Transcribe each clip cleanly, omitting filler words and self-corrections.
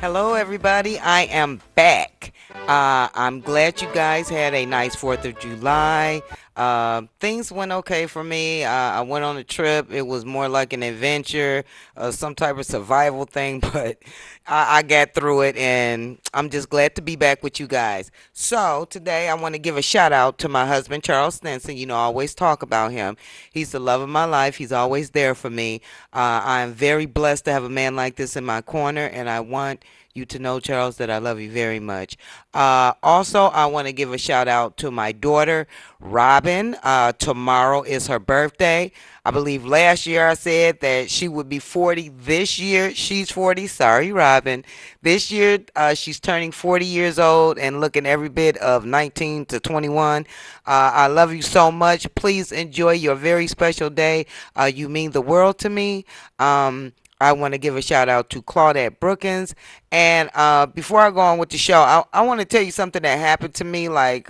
Hello, everybody. I am back. I'm glad you guys had a nice 4th of July. Things went okay for me. I went on a trip. It was more like an adventure, some type of survival thing, but I got through it, and I'm just glad to be back with you guys. So, today I want to give a shout out to my husband, Charles Stenson. You know, I always talk about him. He's the love of my life, he's always there for me. I'm very blessed to have a man like this in my corner, and I want you to know, Charles, that I love you very much. Also, I want to give a shout out to my daughter, Robin. Tomorrow is her birthday. I believe last year I said that she would be 40. This year, she's 40. Sorry, Robin. This year, she's turning 40 years old and looking every bit of 19 to 21. I love you so much. Please enjoy your very special day. You mean the world to me. I want to give a shout out to Claudette Brookins. And before I go on with the show, I want to tell you something that happened to me like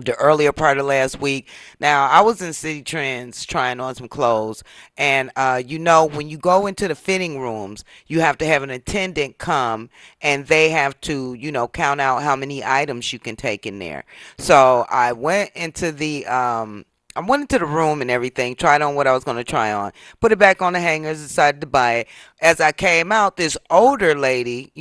the earlier part of last week. Now, I was in City Trends trying on some clothes. And, when you go into the fitting rooms, you have to have an attendant come and they have to, count out how many items you can take in there. So I went into the room and everything, tried on what I was going to try on, put it back on the hangers, decided to buy it. As I came out, this older lady,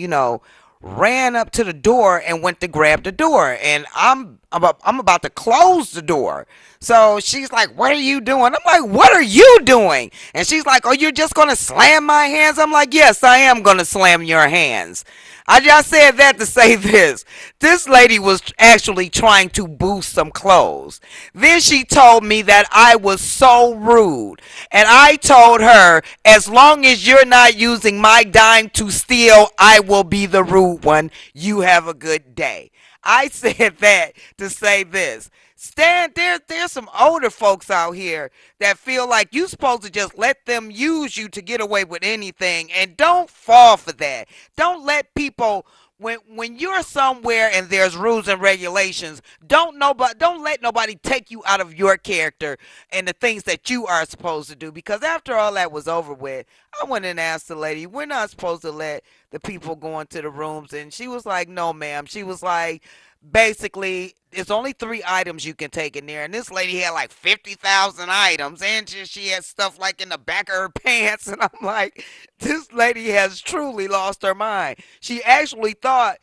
ran up to the door and went to grab the door, and I'm about to close the door. So she's like, "What are you doing?" I'm like, "What are you doing?" And she's like, "Oh, you're just gonna slam my hands?" I'm like, "Yes, I am gonna slam your hands." I just said that to say this. This lady was actually trying to boost some clothes. Then she told me that I was so rude. And I told her, as long as you're not using my dime to steal, I will be the rude one. You have a good day. I said that to say this. Stan, there's some older folks out here that feel like you supposed to just let them use you to get away with anything, and don't fall for that. Don't let people when you're somewhere and there's rules and regulations, don't let nobody take you out of your character and the things that you are supposed to do, because after all that was over with, I went and asked the lady, "We're not supposed to let the people go into the rooms," and she was like, "No, ma'am." She was like, basically, it's only three items you can take in there, and this lady had like 50,000 items, and she had stuff like in the back of her pants, and I'm like, this lady has truly lost her mind. She actually thought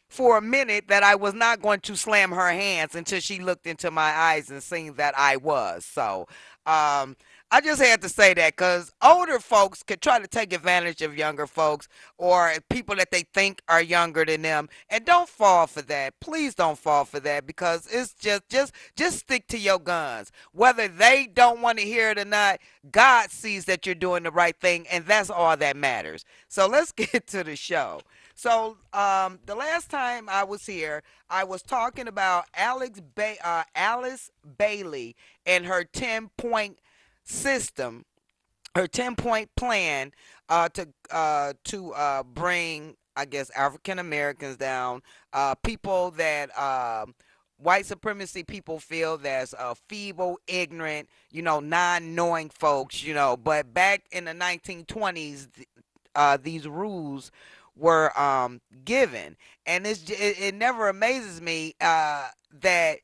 for a minute that I was not going to slam her hands until she looked into my eyes and seen that I was. So, I just had to say that because older folks could try to take advantage of younger folks or people that they think are younger than them, and don't fall for that. Please don't fall for that, because it's just stick to your guns. Whether they don't want to hear it or not, God sees that you're doing the right thing, and that's all that matters. So let's get to the show. So, the last time I was here, I was talking about Alice Bailey and her 10-point system, her 10-point plan to bring, I guess, African Americans down, people that white supremacy people feel that's feeble, ignorant, non-knowing folks, But back in the 1920s, these rules were given, and it never amazes me that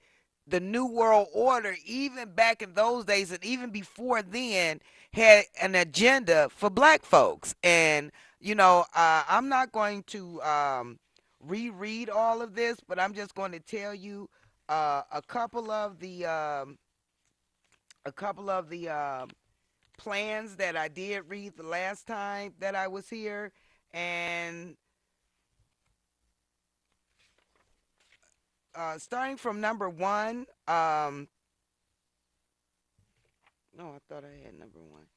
the New World Order, even back in those days and even before then, had an agenda for black folks. And, I'm not going to reread all of this, but I'm just going to tell you a couple of the plans that I did read the last time that I was here. And starting from number one, no, I thought I had number one.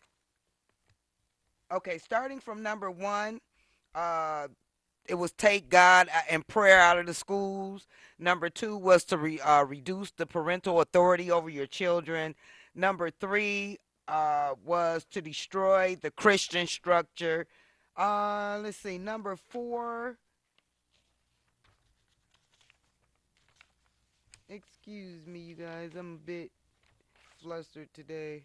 Okay, starting from number one, uh, it was take God and prayer out of the schools. Number two was to reduce the parental authority over your children. Number three was to destroy the Christian structure. Let's see, number four. Excuse me, you guys. I'm a bit flustered today.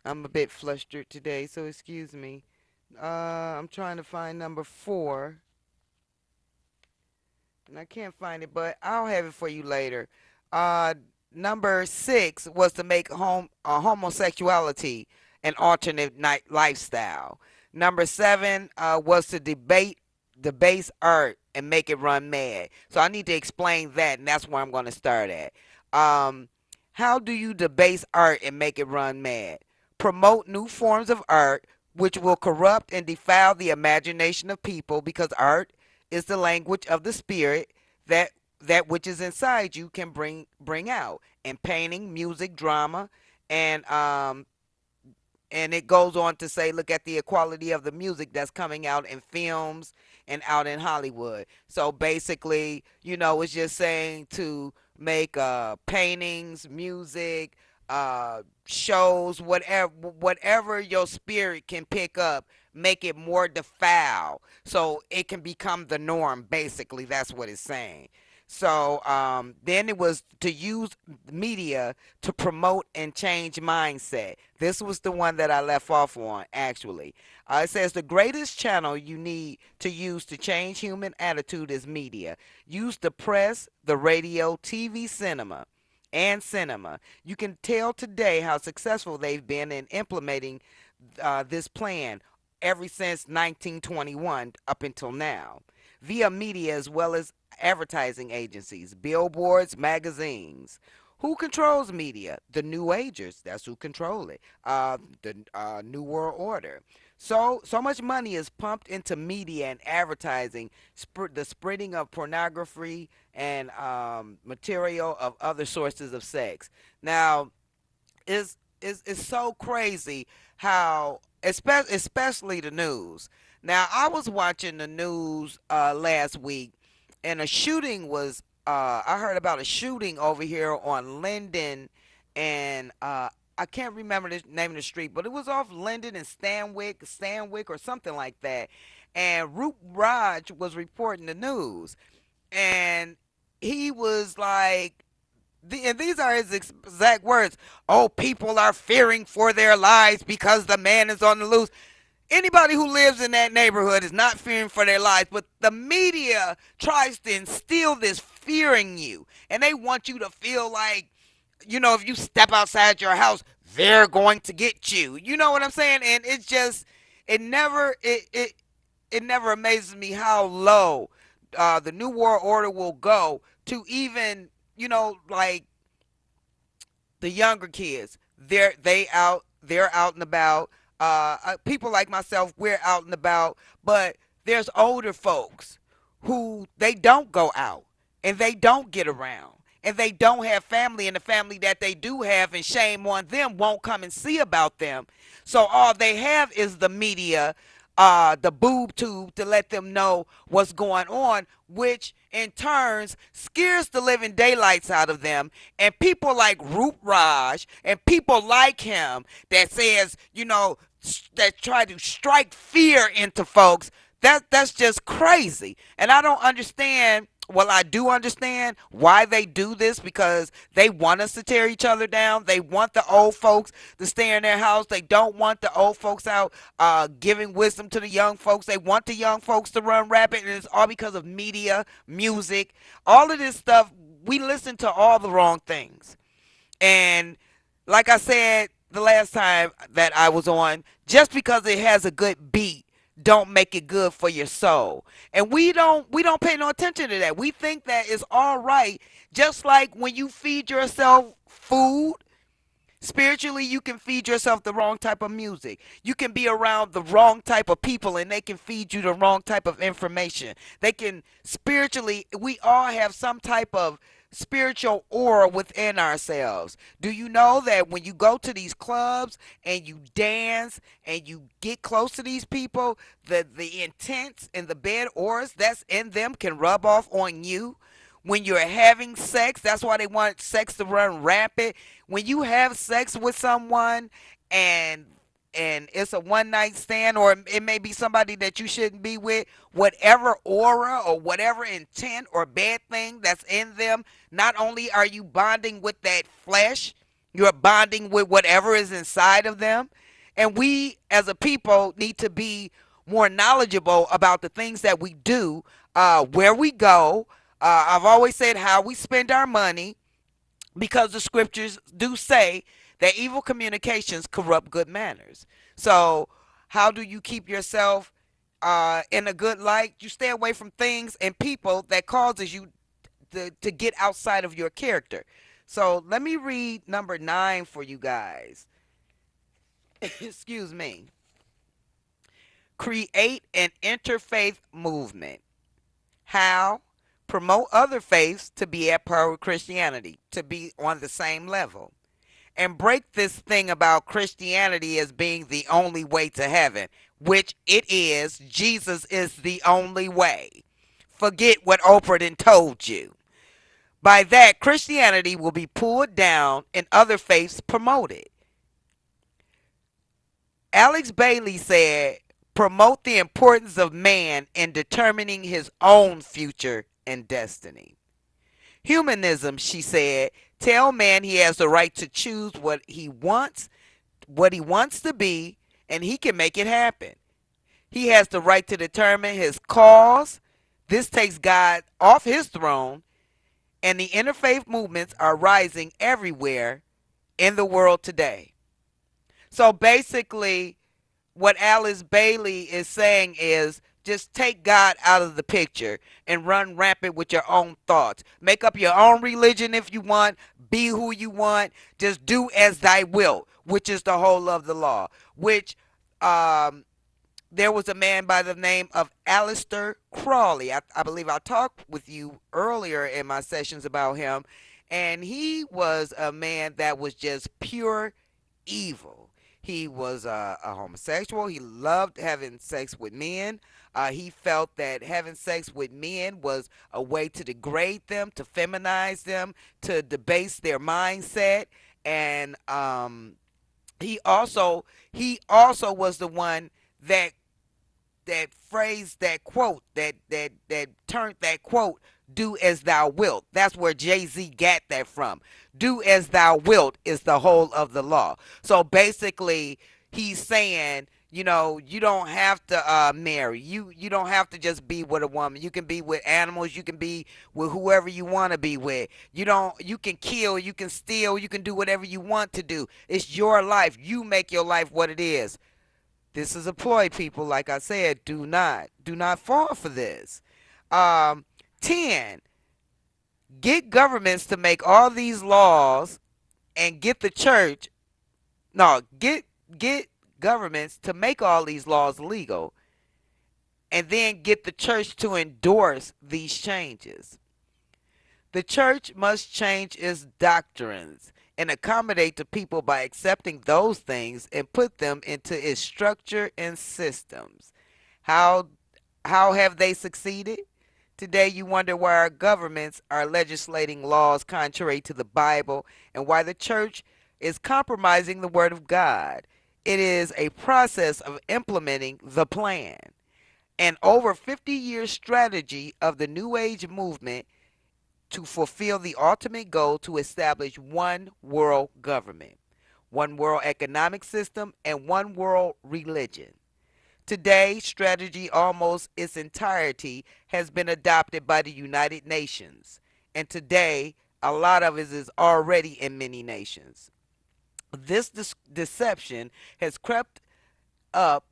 I'm a bit flustered today, so excuse me. I'm trying to find number 4, and I can't find it, but I'll have it for you later. Uh, Number 6 was to make homosexuality an alternate night lifestyle. Number 7 was to debase art and make it run mad. So I need to explain that, and that's where I'm going to start at. Um, how do you debase art and make it run mad? Promote new forms of art which will corrupt and defile the imagination of people, because art is the language of the spirit that that which is inside you can bring out. And painting, music, drama, and it goes on to say, look at the equality of the music that's coming out in films and out in Hollywood. So basically, it's just saying to make paintings, music, shows, whatever your spirit can pick up, make it more defiled so it can become the norm. Basically, that's what it's saying. So then it was to use media to promote and change mindset. This was the one that I left off on, actually. It says the greatest channel you need to use to change human attitude is media. Use the press, the radio, TV, cinema. You can tell today how successful they've been in implementing this plan ever since 1921 up until now, via media as well as advertising agencies, billboards, magazines. Who controls media? The New Agers. That's who control it. The New World Order. So much money is pumped into media and advertising, the spreading of pornography and material of other sources of sex. Now, it's so crazy how, especially the news. Now, I was watching the news last week, and a shooting was. I heard about a shooting over here on Linden, and I can't remember the name of the street, but it was off Linden and Stanwick or something like that. And Root Raj was reporting the news, and he was like, and these are his exact words. Oh, people are fearing for their lives because the man is on the loose. Anybody who lives in that neighborhood is not fearing for their lives, but the media tries to instill this fear in you. And they want you to feel like, if you step outside your house, they're going to get you. You know what I'm saying? And it's just, it never amazes me how low the New World Order will go to even, like the younger kids. They're out and about. People like myself, we're out and about, but there's older folks who they don't go out and they don't get around and they don't have family, and the family that they do have, and shame on them, won't come and see about them. So all they have is the media, the boob tube to let them know what's going on, which in turns scares the living daylights out of them. And people like Roop Raj and people like him that says, that try to strike fear into folks, that's just crazy. And I don't understand. Well, I do understand why they do this, because they want us to tear each other down. They want the old folks to stay in their house. They don't want the old folks out giving wisdom to the young folks. They want the young folks to run rapid, and it's all because of media, music, all of this stuff. We listen to all the wrong things. And like I said the last time that I was on, just because it has a good beat don't make it good for your soul. And we don't pay no attention to that. We think that it's all right. Just like when you feed yourself food, spiritually, you can feed yourself the wrong type of music. You can be around the wrong type of people and they can feed you the wrong type of information. They can spiritually, we all have some type of spiritual aura within ourselves. Do you know that when you go to these clubs and you dance and you get close to these people, the intents and the bad auras that's in them can rub off on you? When you're having sex, that's why they want sex to run rapid. When you have sex with someone and it's a one night stand, or it may be somebody that you shouldn't be with, whatever aura or whatever intent or bad thing that's in them, not only are you bonding with that flesh, you're bonding with whatever is inside of them. And we as a people need to be more knowledgeable about the things that we do, where we go. I've always said how we spend our money, because the scriptures do say that evil communications corrupt good manners. So, how do you keep yourself in a good light? You stay away from things and people that causes you to get outside of your character. So, let me read number 9 for you guys. Excuse me. Create an interfaith movement. How? Promote other faiths to be at par with Christianity, to be on the same level, and break this thing about Christianity as being the only way to heaven, which it is. Jesus is the only way. Forget what Oprah done told you. By that, Christianity will be pulled down and other faiths promoted. Alex Bailey said, promote the importance of man in determining his own future and destiny. Humanism, she said, tell man he has the right to choose what he wants to be, and he can make it happen. He has the right to determine his cause. This takes God off his throne, and the interfaith movements are rising everywhere in the world today. So basically, what Alice Bailey is saying is just take God out of the picture and run rampant with your own thoughts. Make up your own religion if you want, be who you want, just do as thy will, which is the whole of the law. Which um, there was a man by the name of Aleister Crowley. I believe I talked with you earlier in my sessions about him, and he was a man that was just pure evil. He was a homosexual. He loved having sex with men. He felt that having sex with men was a way to degrade them, to feminize them, to debase their mindset. And he also was the one that phrased that quote, that turned that quote, do as thou wilt. That's where Jay-Z got that from. Do as thou wilt is the whole of the law. So basically he's saying, you don't have to marry. You don't have to just be with a woman. You can be with animals. You can be with whoever you want to be with. You can kill, you can steal, you can do whatever you want to do. It's your life. You make your life what it is. This is a ploy, people. Like I said, do not fall for this. Um, 10, get governments to make all these laws and get the church, no, get governments to make all these laws legal and then get the church to endorse these changes. The church must change its doctrines and accommodate the people by accepting those things and put them into its structure and systems. How how have they succeeded? Today you wonder why our governments are legislating laws contrary to the Bible and why the church is compromising the word of God. It is a process of implementing the plan. An over 50-year strategy of the New Age movement to fulfill the ultimate goal to establish one world government, one world economic system, and one world religion. Today, strategy almost its entirety has been adopted by the United Nations, and today a lot of it is already in many nations. This deception has crept up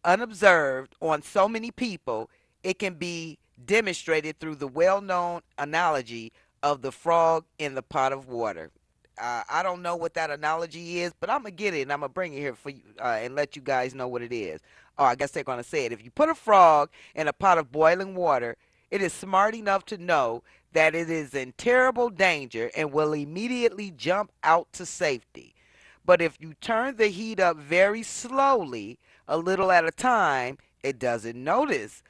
unobserved on so many people, it can be demonstrated through the well known analogy of the frog in the pot of water. I don't know what that analogy is, but I'm going to get it and I'm going to bring it here for you and let you guys know what it is. Oh, I guess they're going to say it. If you put a frog in a pot of boiling water, it is smart enough to know that it is in terrible danger and will immediately jump out to safety. But if you turn the heat up very slowly, a little at a time, it doesn't notice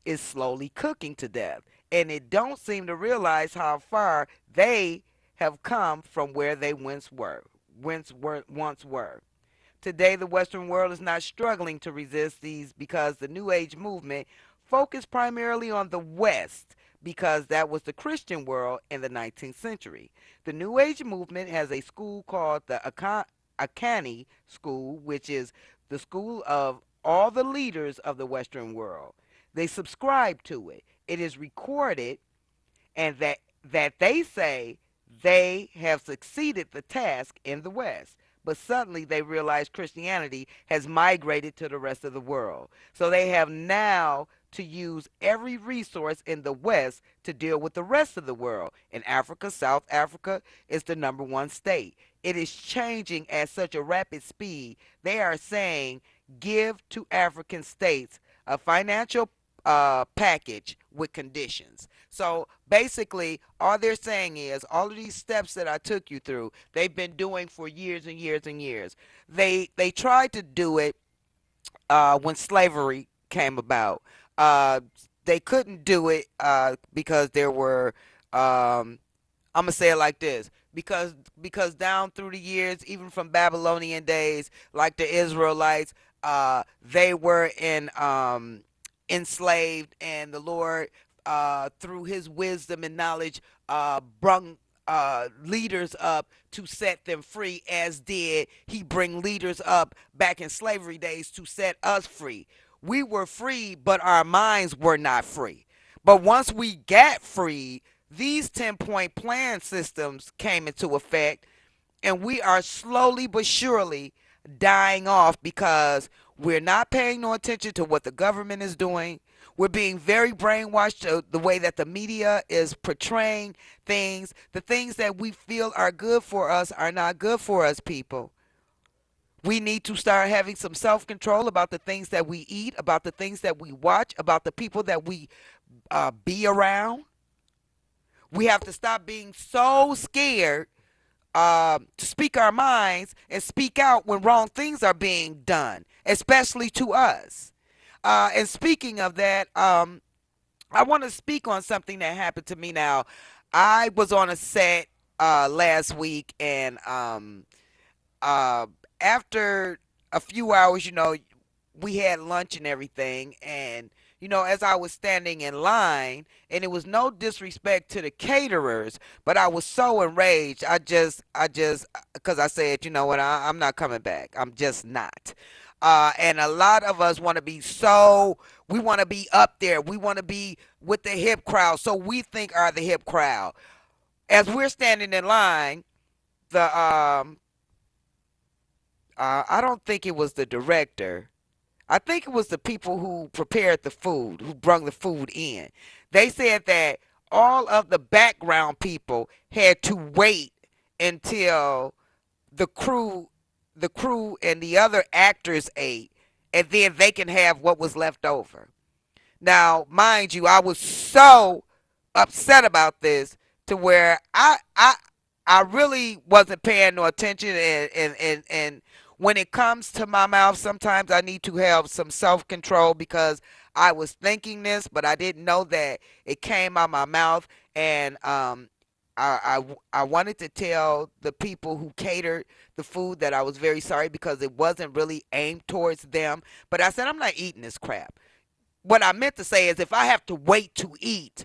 it's slowly cooking to death. And it don't seem to realize how far they have come from where they once were. Today, the Western world is not struggling to resist these because the New Age movement focused primarily on the West because that was the Christian world in the 19th century. The New Age movement has a school called the Akani school, which is the school of all the leaders of the Western world. They subscribe to it. It is recorded, and that they say they have succeeded the task in the West. But suddenly they realize Christianity has migrated to the rest of the world. So they have now to use every resource in the West to deal with the rest of the world. In Africa, South Africa is the number one state. It is changing at such a rapid speed. They are saying give to African states a financial package with conditions. So basically, all they're saying is all of these steps that I took you through, they've been doing for years and years and years. They tried to do it when slavery came about. Uh, they couldn't do it because there were I'm gonna say it like this because down through the years, even from Babylonian days, like the Israelites, they were enslaved, and the Lord, through His wisdom and knowledge, brung leaders up to set them free, as did He bring leaders up back in slavery days to set us free. We were free, but our minds were not free. But once we got free, these 10-point plan systems came into effect, and we are slowly but surely dying off because we're not paying no attention to what the government is doing. We're being very brainwashed to the way that the media is portraying things. The things that we feel are good for us are not good for us, people. We need to start having some self control about the things that we eat, about the things that we watch, about the people that we be around. We have to stop being so scared to speak our minds and speak out when wrong things are being done, especially to us. And speaking of that, I want to speak on something that happened to me now. I was on a set last week, and uh, after a few hours, we had lunch and everything. And, as I was standing in line, and it was no disrespect to the caterers, but I was so enraged. Because I said, you know what, I'm not coming back. I'm just not. And a lot of us want to be we want to be up there. We want to be with the hip crowd. So we think are the hip crowd. As we're standing in line, the I don't think it was the director. I think it was the people who prepared the food, who brung the food in. They said that all of the background people had to wait until the crew, the crew and the other actors ate, and then they can have what was left over. Now, mind you, I was so upset about this to where I really wasn't paying no attention, and when it comes to my mouth, sometimes I need to have some self control because I was thinking this, but I didn't know that it came out my mouth. And I wanted to tell the people who catered the food that I was very sorry because it wasn't really aimed towards them. But I said, I'm not eating this crap. What I meant to say is if I have to wait to eat,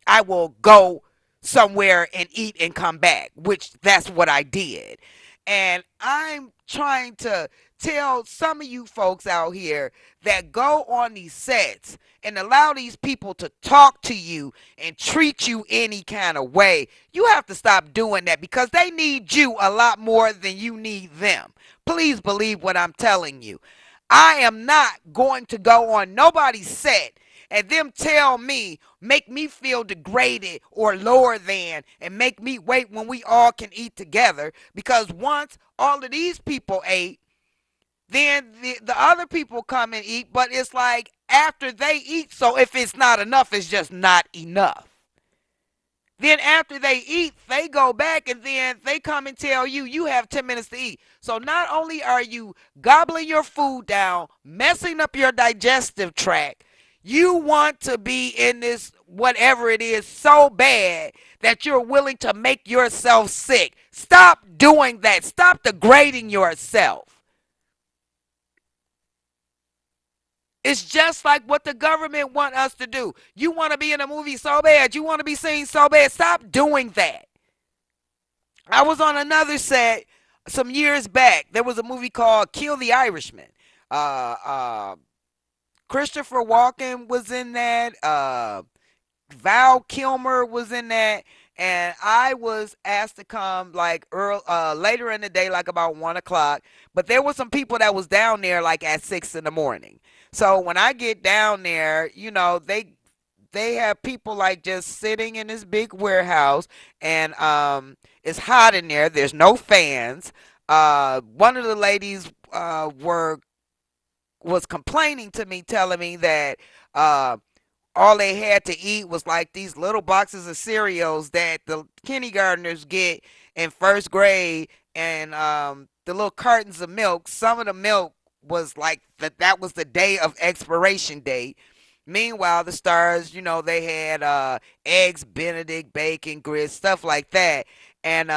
I will go somewhere and eat and come back, which that's what I did. And I'm trying to tell some of you folks out here that go on these sets and allow these people to talk to you and treat you any kind of way. You have to stop doing that because they need you a lot more than you need them. Please believe what I'm telling you. I am not going to go on nobody's set and them tell me, make me feel degraded or lower than, and make me wait when we all can eat together. Because once all of these people ate, then the other people come and eat, but it's like after they eat, so if it's not enough, it's just not enough. Then after they eat, they go back and then they come and tell you you have 10 minutes to eat. So not only are you gobbling your food down, messing up your digestive tract, you want to be in this whatever it is so bad that you're willing to make yourself sick. Stop doing that. Stop degrading yourself. It's just like what the government want us to do. You want to be in a movie so bad. You want to be seen so bad. Stop doing that. I was on another set. some years back, there was a movie called Kill the Irishman. Uh, uh, Christopher Walken was in that. Val Kilmer was in that, and I was asked to come like later in the day, like about 1 o'clock. But there were some people that was down there like at 6 in the morning. So when I get down there, they have people like just sitting in this big warehouse, and it's hot in there. There's no fans. One of the ladies were was complaining to me, telling me that uh, all they had to eat was like these little boxes of cereals that the kindergartners get in first grade, and the little cartons of milk. Some of the milk was like that was the day of expiration date. Meanwhile, the stars, they had eggs, Benedict, bacon, grits, stuff like that. And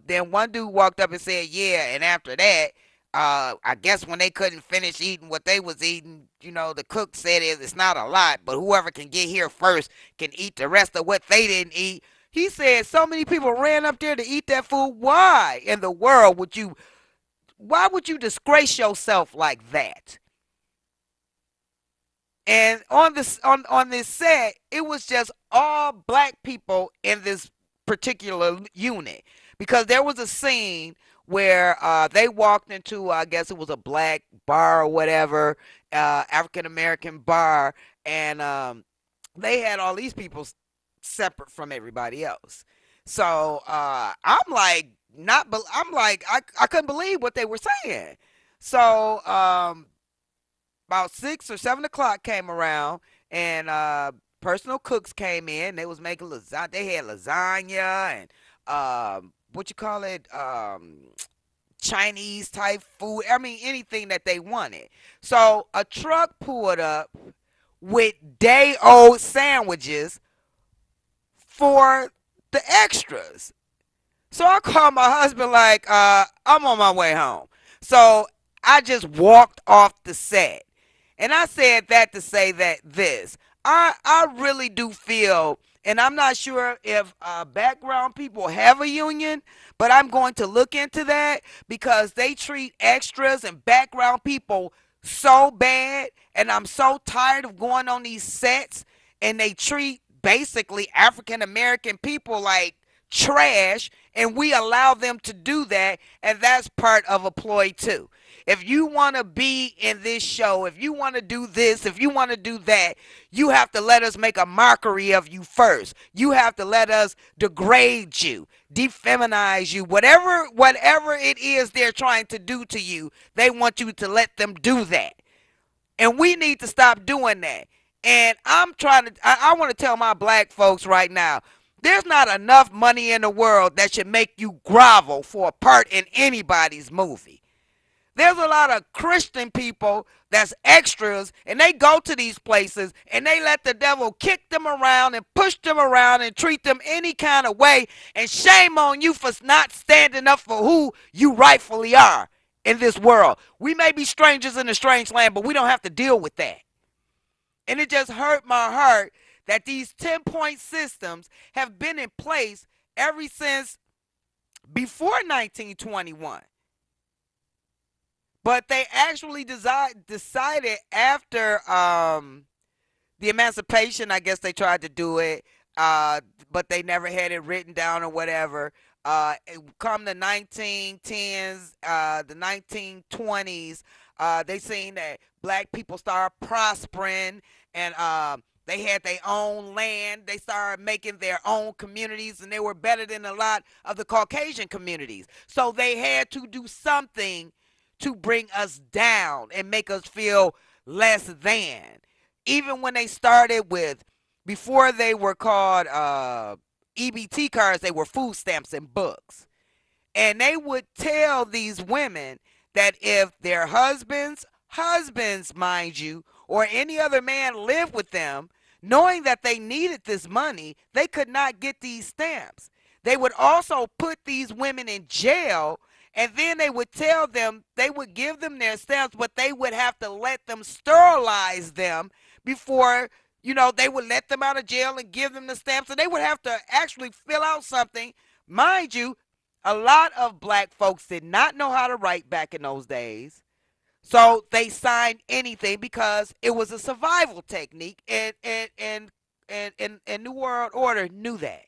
then one dude walked up and said, "Yeah." And after that, I guess when they couldn't finish eating what they was eating, the cook said it's not a lot, but whoever can get here first can eat the rest of what they didn't eat. He said so many people ran up there to eat that food. Why in the world would you? Why would you disgrace yourself like that? And on this set, it was just all black people in this particular unit, because there was a scene where they walked into, I guess it was a black bar or whatever, African American bar, and they had all these people separate from everybody else. So I'm like not, I'm like I couldn't believe what they were saying. So about 6 or 7 o'clock came around, and personal cooks came in. They was making lasagna. They had lasagna and what you call it, Chinese type food. I mean, anything that they wanted. So a truck pulled up with day old sandwiches for the extras. So I called my husband like, I'm on my way home. So I just walked off the set. And I said that to say that I really do feel, and I'm not sure if background people have a union, but I'm going to look into that, because they treat extras and background people so bad, and I'm so tired of going on these sets and they treat basically African American people like trash, and we allow them to do that, and that's part of a ploy too. If you want to be in this show, if you want to do this, if you want to do that, you have to let us make a mockery of you first. You have to let us degrade you, defeminize you, whatever it is they're trying to do to you. They want you to let them do that. And we need to stop doing that. And I want to tell my black folks right now, there's not enough money in the world that should make you grovel for a part in anybody's movie. There's a lot of Christian people that's extras, and they go to these places and they let the devil kick them around and push them around and treat them any kind of way. And shame on you for not standing up for who you rightfully are in this world. We may be strangers in a strange land, but we don't have to deal with that. And it just hurt my heart that these 10-point systems have been in place ever since before 1921. But they actually decided after the emancipation, I guess they tried to do it, but they never had it written down or whatever. Come the 1910s, the 1920s, they seen that black people started prospering, and they had their own land. They started making their own communities, and they were better than a lot of the Caucasian communities. So they had to do something to bring us down and make us feel less than. Even when they started with, before they were called EBT cards, they were food stamps and books. And they would tell these women that if their husbands, mind you, or any other man lived with them, knowing that they needed this money, they could not get these stamps. They would also put these women in jail, and then they would tell them, they would give them their stamps, but they would have to let them sterilize them before, they would let them out of jail and give them the stamps. And they would have to actually fill out something. Mind you, A lot of black folks did not know how to write back in those days. So they signed anything because it was a survival technique, and New World Order knew that.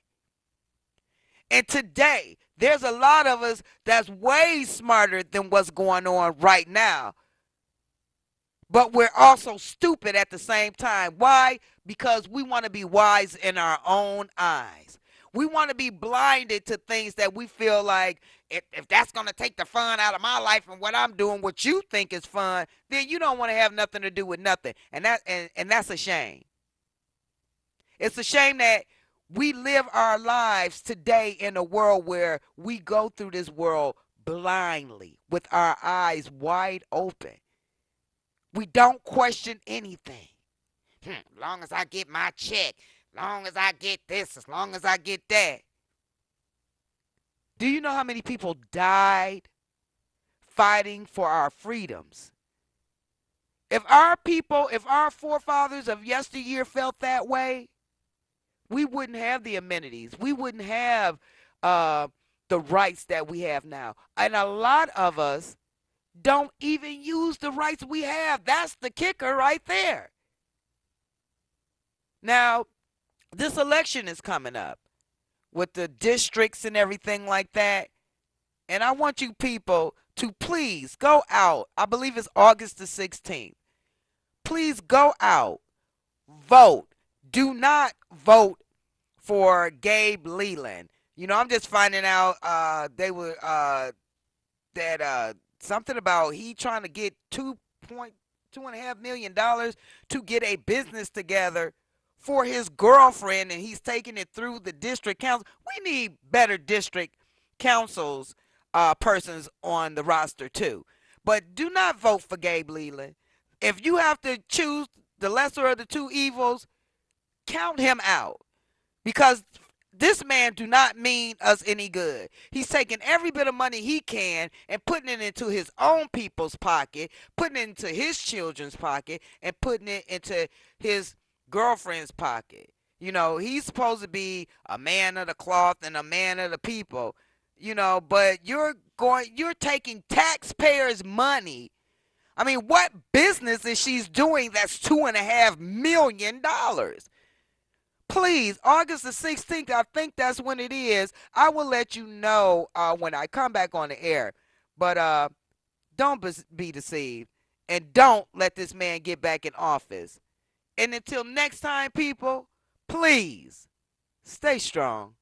And today, there's a lot of us that's way smarter than what's going on right now. But we're also stupid at the same time. Why? Because we want to be wise in our own eyes. We want to be blinded to things that we feel like if that's going to take the fun out of my life and what I'm doing, what you think is fun, then you don't want to have nothing to do with nothing. And that's a shame. It's a shame that we live our lives today in a world where we go through this world blindly with our eyes wide open. We don't question anything. Long as I get my check, long as I get this, as long as I get that. Do you know how many people died fighting for our freedoms? If our forefathers of yesteryear felt that way, we wouldn't have the amenities. We wouldn't have uh, the rights that we have now. And a lot of us don't even use the rights we have. That's the kicker right there. Now, this election is coming up with the districts and everything like that. And I want you people to please go out. I believe it's August the 16th. Please go out, vote. Do not vote for Gabe Leland. You know, I'm just finding out they were that something about he trying to get $2.5 million to get a business together for his girlfriend, and he's taking it through the district council. We need better district councils persons on the roster too. But do not vote for Gabe Leland. If you have to choose the lesser of the two evils, count him out because this man do not mean us any good. He's taking every bit of money he can and putting it into his own people's pocket, putting it into his children's pocket, and putting it into his girlfriend's pocket. You know, he's supposed to be a man of the cloth and a man of the people, you know, but you're taking taxpayers' money. I mean, what business is she's doing that's $2.5 million? Please, August the 16th, I think that's when it is. I will let you know when I come back on the air. But don't be deceived. And don't let this man get back in office. And until next time, people, please stay strong.